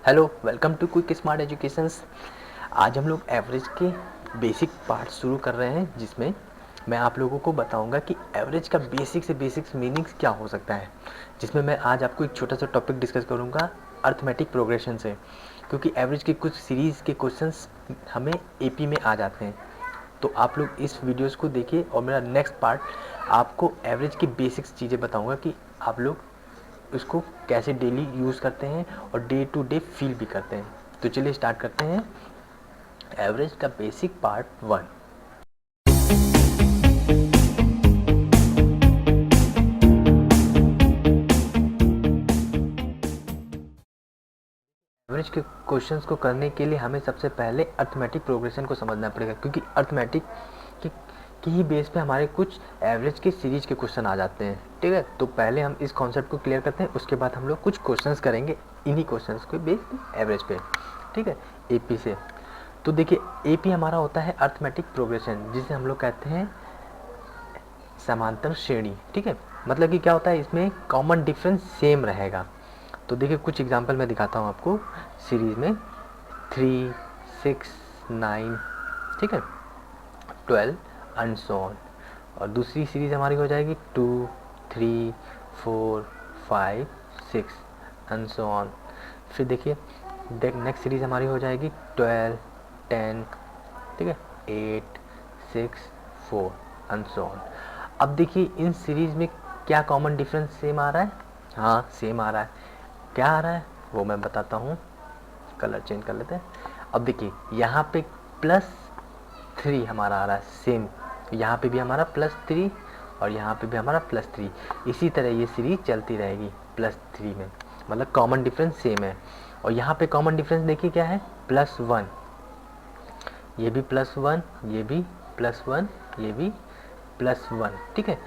Hello, welcome to quick smart educations. आज हम लोग एवरेज के बेसिक पार्ट शुरू कर रहे हैं, जिसमें मैं आप लोगों को बताऊंगा कि एवरेज का बेसिक से बेसिक्स मीनिंग्स क्या हो सकता है। जिसमें मैं आज आपको एक छोटा सा टॉपिक डिस्कस करूंगा अर्थमेटिक प्रोग्रेशन से, क्योंकि एवरेज के कुछ सीरीज़ के क्वेश्चंस हमें एपी में आ जाते हैं। तो आप लोग इस वीडियोज़ को देखिए और मेरा नेक्स्ट पार्ट आपको एवरेज की बेसिक्स चीज़ें बताऊँगा कि आप लोग उसको कैसे डेली यूज़ करते हैं और डे टू डे फील भी करते हैं। तो चलिए स्टार्ट करते हैं एवरेज का बेसिक पार्ट 1। एवरेज के क्वेश्चंस को करने के लिए हमें सबसे पहले अर्थमेटिक प्रोग्रेशन को समझना पड़ेगा, क्योंकि अर्थमेटिक की ही बेस पे हमारे कुछ एवरेज के सीरीज के क्वेश्चन आ जाते हैं। ठीक है, तो पहले हम इस कॉन्सेप्ट को क्लियर करते हैं, उसके बाद हम लोग कुछ क्वेश्चंस करेंगे इन्हीं क्वेश्चंस के बेस पे एवरेज पे। ठीक है, एपी से। तो देखिए, एपी हमारा होता है अर्थमेटिक प्रोग्रेशन, जिसे हम लोग कहते हैं समांतर श्रेणी। ठीक है, मतलब कि क्या होता है, इसमें कॉमन डिफरेंस सेम रहेगा। तो देखिए कुछ एग्जांपल मैं दिखाता हूँ आपको सीरीज में 3, 6, 9, ठीक है, 12 एंड सो ऑन। और दूसरी सीरीज हमारी हो जाएगी 2, 3, 4, 5, 6 एंड सो ऑन। फिर देखिए नेक्स्ट सीरीज हमारी हो जाएगी 12, 10, ठीक है, 8, 6, 4 एंड सो ऑन। अब देखिए इन सीरीज में क्या कॉमन डिफरेंस सेम आ रहा है। हाँ, सेम आ रहा है। क्या आ रहा है वो मैं बताता हूँ, कलर चेंज कर लेते हैं। अब देखिए यहाँ पे +3 हमारा आ रहा है सेम, यहाँ पे भी हमारा +3 और यहाँ पे भी हमारा +3। इसी तरह ये सीरीज चलती रहेगी +3 में, मतलब कॉमन डिफरेंस सेम है। और यहाँ पे कॉमन डिफरेंस देखिए क्या है, +1, ये भी +1, ये भी +1, ये भी +1। ठीक है,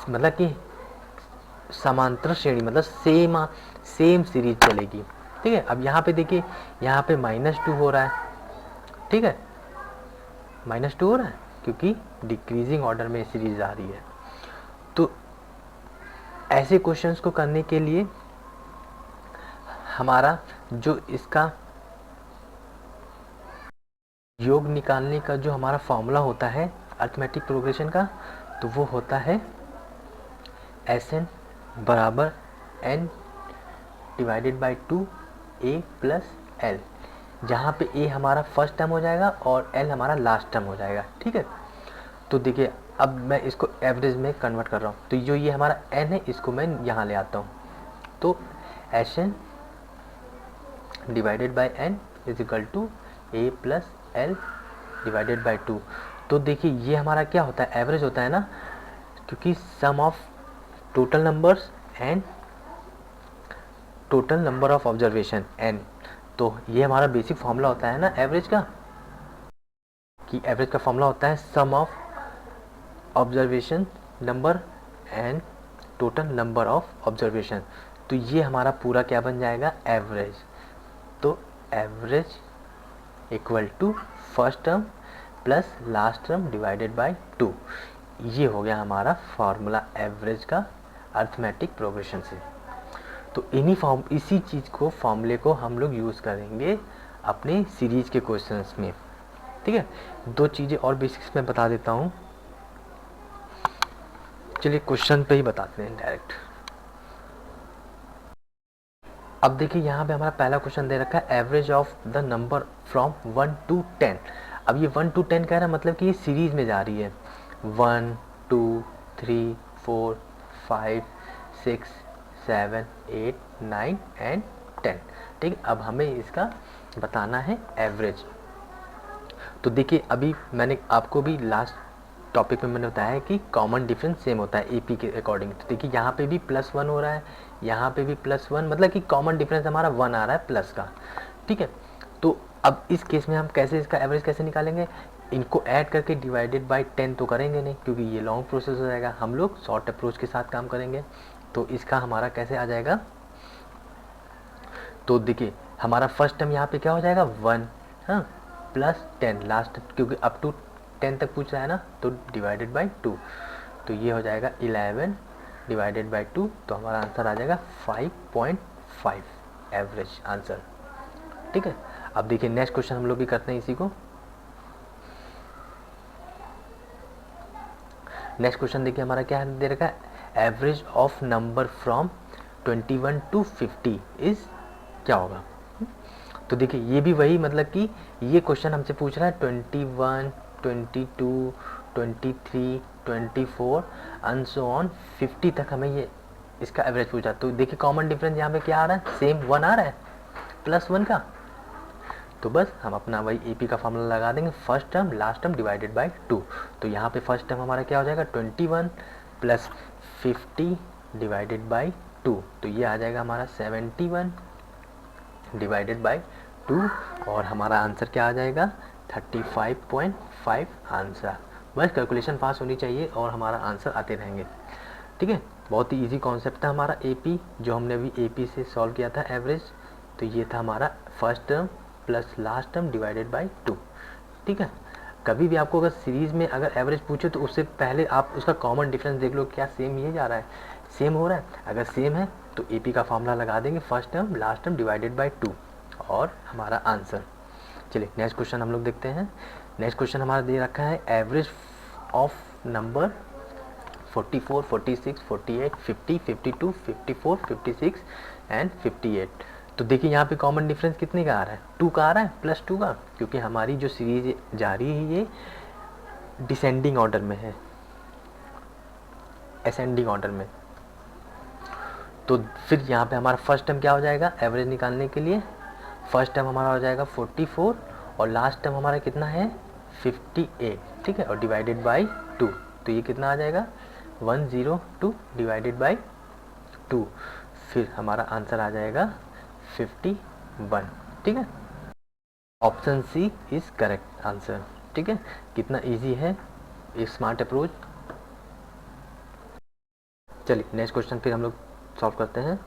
मतलब कि समांतर श्रेणी, मतलब सेम सीरीज चलेगी। ठीक है, अब यहाँ पे देखिए, यहाँ पे -2 हो रहा है। ठीक है, -2 हो रहा है क्योंकि डिक्रीजिंग ऑर्डर में सीरीज आ रही है। तो ऐसे क्वेश्चंस को करने के लिए हमारा जो इसका योग निकालने का जो हमारा फॉर्मूला होता है अर्थमेटिक प्रोग्रेशन का, तो वो होता है Sn बराबर n divided by 2a plus l, जहाँ पे a हमारा फर्स्ट टर्म हो जाएगा और l हमारा लास्ट टर्म हो जाएगा। ठीक है, तो देखिए अब मैं इसको एवरेज में कन्वर्ट कर रहा हूँ, तो जो ये हमारा n है इसको मैं यहाँ ले आता हूँ। तो Sn divided by n is equal to a plus l divided by 2। तो देखिए ये हमारा क्या होता है, एवरेज होता है ना, क्योंकि sum of total numbers and total number of observation n। तो ये हमारा बेसिक फॉर्मूला होता है ना एवरेज का, कि एवरेज का फॉर्मूला होता है sum of observation number and total number of observation. तो ये हमारा पूरा क्या बन जाएगा, एवरेज। तो average equal to first term plus last term divided by 2। ये हो गया हमारा फार्मूला एवरेज का अर्थमेटिक प्रोग्रेशन से। तो इसी चीज़ को फॉर्मूले को हम लोग यूज़ करेंगे अपने सीरीज के क्वेश्चंस में। ठीक है, दो चीज़ें और बेसिक्स में बता देता हूँ। चलिए क्वेश्चन पे ही बताते हैं डायरेक्ट। अब देखिए यहाँ पे हमारा पहला क्वेश्चन दे रखा है average of the number from 1 to 10। अब ये 1 to 10 कह रहा है, मतलब कि ये सीरीज में जा रही है 1, 2, 3, 4, 5, 6, 7, 8, 9 एंड 10। ठीक है, अब हमें इसका बताना है एवरेज। तो देखिए अभी मैंने आपको भी लास्ट टॉपिक में मैंने बताया है कि कॉमन डिफरेंस सेम होता है एपी के अकॉर्डिंग। तो देखिए यहाँ पे भी +1 हो रहा है, यहाँ पे भी +1, मतलब कि कॉमन डिफरेंस हमारा 1 आ रहा है प्लस का। ठीक है, तो अब इस केस में हम कैसे इसका एवरेज कैसे निकालेंगे, इनको ऐड करके डिवाइडेड बाई 10 तो करेंगे नहीं, क्योंकि ये लॉन्ग प्रोसेस हो जाएगा। हम लोग शॉर्ट अप्रोच के साथ काम करेंगे। तो इसका हमारा कैसे आ जाएगा, तो देखिए हमारा फर्स्ट टर्म यहाँ पे क्या हो जाएगा 1, हाँ, प्लस 10 लास्ट, क्योंकि अप टू 10 तक पूछ रहा है ना, तो डिवाइडेड बाई 2। तो ये हो जाएगा 11 डिवाइडेड बाई 2, तो हमारा आंसर आ जाएगा 5.5 एवरेज आंसर। ठीक है। अब देखिए नेक्स्ट क्वेश्चन हम लोग भी करते हैं इसी को। नेक्स्ट क्वेश्चन देखिए हमारा क्या है, दे रखा है average of number from 21 to 50 is क्या होगा। तो देखिए ये भी वही, मतलब कि ये क्वेश्चन हमसे पूछ रहा है 21, 22, 23, 24 एंड सो ऑन 50 तक हमें ये इसका एवरेज पूछा। तो देखिए कॉमन डिफरेंस यहाँ पे क्या आ रहा है, सेम 1 आ रहा है +1 का। तो बस हम अपना वही AP का फॉर्मूला लगा देंगे, first term last term divided by 2। तो यहाँ पे फर्स्ट टर्म हमारा क्या हो जाएगा 21 + 50 डिवाइडेड बाय 2, तो ये आ जाएगा हमारा 71 डिवाइडेड बाय 2 और हमारा आंसर क्या आ जाएगा 35.5 आंसर। बस कैलकुलेशन पास होनी चाहिए और हमारा आंसर आते रहेंगे। ठीक है, बहुत ही इजी कॉन्सेप्ट था हमारा AP, जो हमने अभी AP से सॉल्व किया था एवरेज। तो ये था हमारा first term plus last term divided by 2। ठीक है, कभी भी आपको अगर सीरीज़ में अगर एवरेज पूछे तो उससे पहले आप उसका कॉमन डिफरेंस देख लो, क्या सेम ये जा रहा है, सेम हो रहा है। अगर सेम है तो AP का फॉर्मूला लगा देंगे, first term last term divided by 2 और हमारा आंसर। चलिए नेक्स्ट क्वेश्चन हम लोग देखते हैं। नेक्स्ट क्वेश्चन हमारा दे रखा है एवरेज ऑफ नंबर 44, 46, 48, 50, 52, 54, 56 एंड 58। तो देखिए यहाँ पे कॉमन डिफरेंस कितने का आ रहा है, 2 का आ रहा है, +2 का, क्योंकि हमारी जो सीरीज जा रही है ये डिसेंडिंग ऑर्डर में है, असेंडिंग ऑर्डर में। तो फिर यहाँ पे हमारा फर्स्ट टर्म क्या हो जाएगा एवरेज निकालने के लिए, फर्स्ट टर्म हमारा हो जाएगा 44 और लास्ट टर्म हमारा कितना है 58। ठीक है, और डिवाइडेड बाय 2, तो ये कितना आ जाएगा 102 डिवाइडेड बाय 2, फिर हमारा आंसर आ जाएगा 51। ठीक है, option C is correct answer. ठीक है, कितना इजी है, एक स्मार्ट अप्रोच। चलिए नेक्स्ट क्वेश्चन फिर हम लोग सॉल्व करते हैं।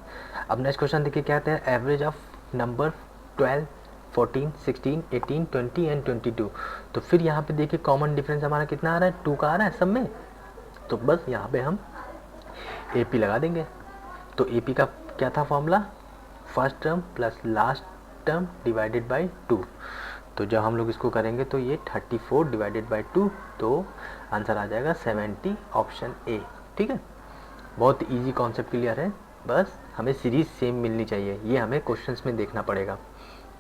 अब नेक्स्ट क्वेश्चन देखिए क्या कहते हैं एवरेज ऑफ नंबर 12, 14, 16, 18, 20 एंड 22। तो फिर यहाँ पे देखिए कॉमन डिफरेंस हमारा कितना आ रहा है 2 का आ रहा है सब में। तो बस यहाँ पे हम AP लगा देंगे। तो AP का क्या था formula, first term plus last term divided by 2। तो जब हम लोग इसको करेंगे तो ये 34 डिवाइडेड बाय 2, तो आंसर आ जाएगा 70, ऑप्शन A। ठीक है, बहुत इजी कॉन्सेप्ट क्लियर है, बस हमें सीरीज सेम मिलनी चाहिए, ये हमें क्वेश्चंस में देखना पड़ेगा।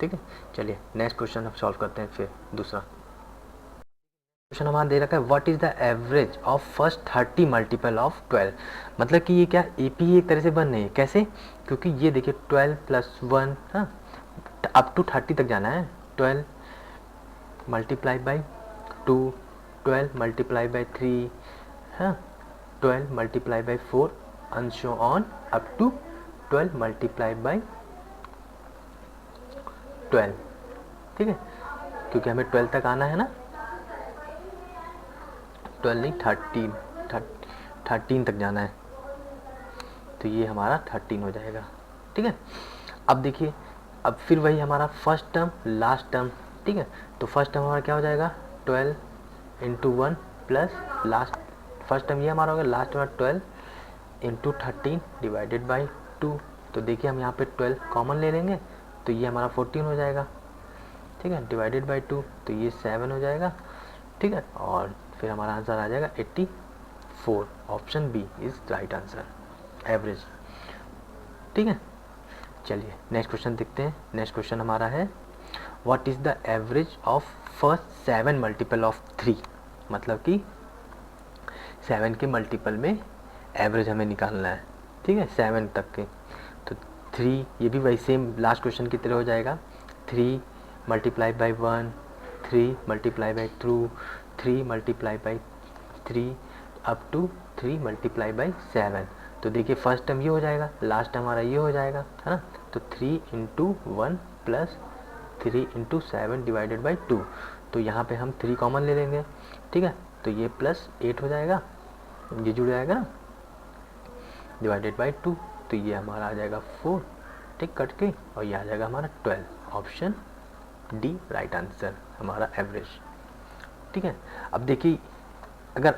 ठीक है, चलिए नेक्स्ट क्वेश्चन हम सॉल्व करते हैं। फिर दूसरा क्वेश्चन हमारा दे रखा है what is the average of first 30 multiple of 12। मतलब कि ये क्या AP एक तरह से बन नहीं है, कैसे, क्योंकि ये देखिए 12 + 1, हाँ अप टू 30 तक जाना है, 12 मल्टीप्लाई बाई 2, 12 मल्टीप्लाई बाई 3, हाँ 12 multiply by 4 and so on up to 12 multiply by 12। ठीक है, क्योंकि हमें 12 तक आना है ना, 12 नहीं 13 तक जाना है, तो ये हमारा 13 हो जाएगा। ठीक है, अब देखिए अब फिर वही हमारा फर्स्ट टर्म लास्ट टर्म। ठीक है, तो फर्स्ट टर्म हमारा क्या हो जाएगा 12 × 1 प्लस लास्ट, फर्स्ट टर्म ये हमारा होगा, लास्ट हमारा 12 × 13 डिवाइडेड बाई 2। तो देखिए हम यहाँ पे 12 कॉमन ले लेंगे, तो ये हमारा 14 हो जाएगा। ठीक है, डिवाइडेड बाई 2, तो ये 7 हो जाएगा। ठीक है, और फिर हमारा आंसर आ जाएगा 84, option B is right answer, average. ठीक है, चलिए नेक्स्ट क्वेश्चन देखते हैं। नेक्स्ट क्वेश्चन हमारा है what is the average of first 7 multiple of 3। मतलब कि 7 के मल्टीपल में एवरेज हमें निकालना है। ठीक है, 7 तक के, तो 3, ये भी वही सेम लास्ट क्वेश्चन की तरह हो जाएगा, 3 multiply by 1, 3 multiply by 2, 3 multiply by 3 up to 3 multiply by 7। तो देखिए फर्स्ट टर्म ये हो जाएगा, लास्ट टर्म हमारा ये हो जाएगा, है ना। तो 3 × 1 प्लस 3 × 7 डिवाइडेड बाई 2। तो यहाँ पे हम 3 कॉमन ले लेंगे। ठीक है, तो ये +8 हो जाएगा, ये जुड़ जाएगा ना, डिवाइडेड बाई 2, तो ये हमारा आ जाएगा 4, ठीक कट के, और ये आ जाएगा हमारा 12, ऑप्शन D राइट आंसर हमारा एवरेज। ठीक है, अब देखिए अगर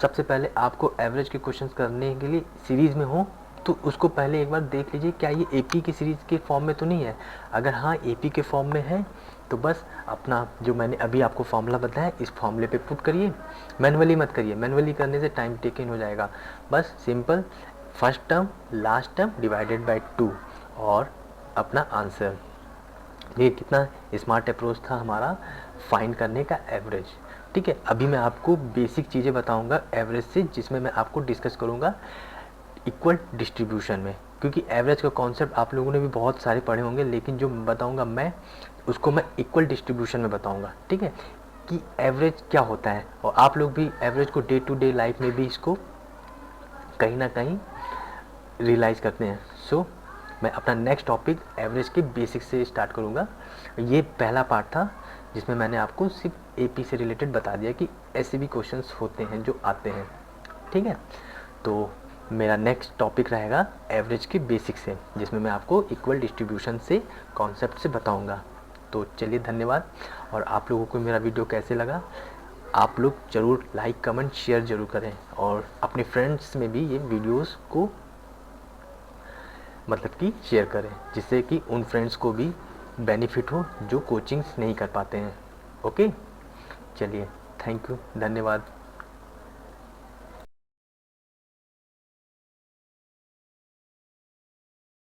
सबसे पहले आपको एवरेज के क्वेश्चंस करने के लिए सीरीज़ में हो तो उसको पहले एक बार देख लीजिए क्या ये एपी की सीरीज़ के फॉर्म में तो नहीं है। अगर हाँ एपी के फॉर्म में है तो बस अपना जो मैंने अभी आपको फॉर्मूला बताया इस फॉर्मूले पे पुट करिए, मैनुअली मत करिए, मैनुअली करने से टाइम टेकन हो जाएगा। बस simple first term last term divided by 2 और अपना आंसर। ये कितना स्मार्ट अप्रोच था हमारा फाइंड करने का एवरेज। ठीक है, अभी मैं आपको बेसिक चीज़ें बताऊंगा एवरेज से, जिसमें मैं आपको डिस्कस करूंगा इक्वल डिस्ट्रीब्यूशन में, क्योंकि एवरेज का कॉन्सेप्ट आप लोगों ने भी बहुत सारे पढ़े होंगे, लेकिन जो बताऊंगा मैं उसको मैं इक्वल डिस्ट्रीब्यूशन में बताऊंगा। ठीक है, कि एवरेज क्या होता है, और आप लोग भी एवरेज को डे टू डे लाइफ में भी इसको कहीं ना कहीं रियलाइज़ करते हैं। सो मैं अपना नेक्स्ट टॉपिक एवरेज के बेसिक से स्टार्ट करूँगा। ये पहला पार्ट था जिसमें मैंने आपको सिर्फ एपी से रिलेटेड बता दिया कि ऐसे भी क्वेश्चंस होते हैं जो आते हैं। ठीक है, तो मेरा नेक्स्ट टॉपिक रहेगा एवरेज के बेसिक से, जिसमें मैं आपको इक्वल डिस्ट्रीब्यूशन से कॉन्सेप्ट से बताऊंगा। तो चलिए धन्यवाद। और आप लोगों को मेरा वीडियो कैसे लगा आप लोग ज़रूर लाइक कमेंट शेयर ज़रूर करें, और अपने फ्रेंड्स में भी ये वीडियोस को मतलब कि शेयर करें, जिससे कि उन फ्रेंड्स को भी बेनिफिट हो जो कोचिंग्स नहीं कर पाते हैं। ओके, चलिए थैंक यू, धन्यवाद।